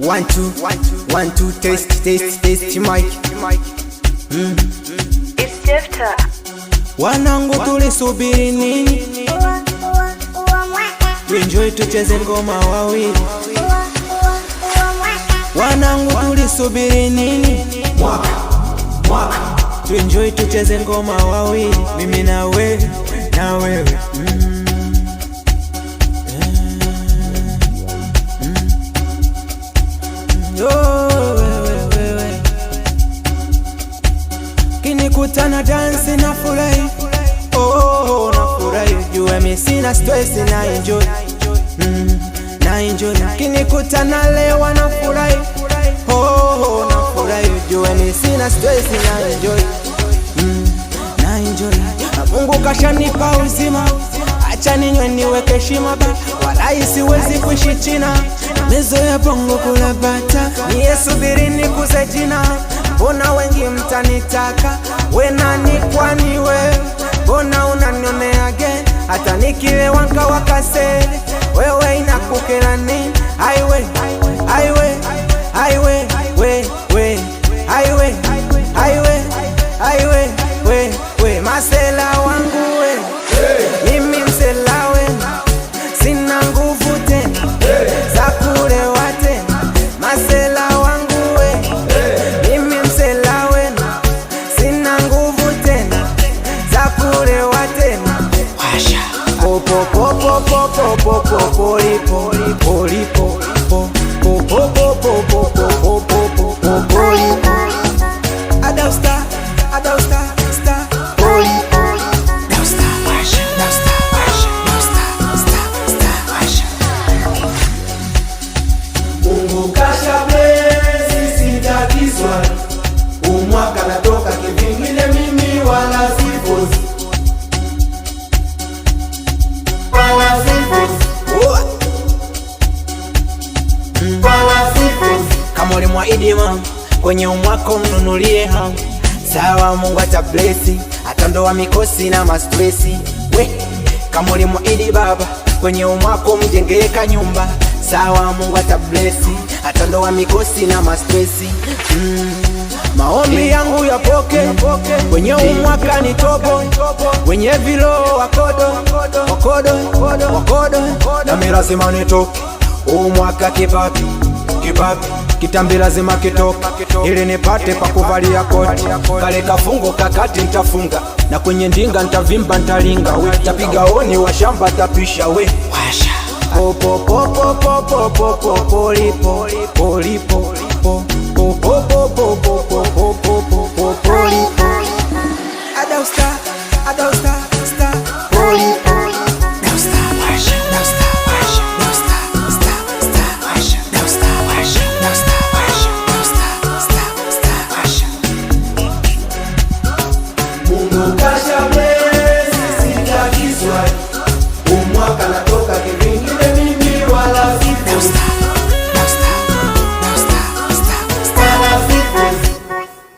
1 2 1 2 test mic. It's Jefta. Wanangu tulisubiri nini? Tuenjoy tucheze ngoma wawili. Wanangu tulisubiri nini? Mwaka tuenjoy tucheze ngoma wawili. Mimi na wewe, na wewe. Kinikutana dance na furahi, oh na furahi. Jua mimi sina stress na enjoy, na enjoy. Kinikutana leo na furahi, oh na furahi. Jua mimi sina stress na enjoy, na enjoy. Mungu kashanipa uzima, acha ninywe niweke heshima ba. Wala siwezi kuishi china, mezo ya bongo kula bata. Niesubiri nikuze jina, mbona wengi mtanitaka? We nani kwani we? Mbona unanionea again? Hata nikiwe wanka wakase, wewe inakukera nini? Highway, highway, highway, we highway, highway, highway, we masela wangu we. Mimi msela we, sina nguvu tena za kulewa tena. Masela wangu we, mimi msela we, sina nguvu tena za kulewa tena. Popo popo popo popo polipo polipo popo popo popo popo polipo. Adausta star polipo. Mungu kasha bless, sitakizwa. Umwaka natoka kivingine mimi wala sifozi. Wala sifozi. Wala sifozi. Kama ulimwahidi mama, kwenye umwako mnunulie ham. Sawa, Mungu atablesi, atandoa mikosi na mastresi. We, kama ulimwahidi baba, kwenye umwako mjengeka nyumba. Sawa, Mungu atablesi, atandoa mikosi na mastresi. Maombi yangu yapoke, kwenye umwaka nitobo. Wenye vilo wakodo, na mimi lazima nitoke. Umwaka kipapi, kitambi lazima kitoke, ili nipate pa kuvalia koti. Kale kafungo kakati nitafunga, na kwenye ndinga nitavimba nitalinga. We tapiga oni wa shamba tapisha we. Washa popo popo popo popo polipo polipo popo popo popo popo polipo. Adausta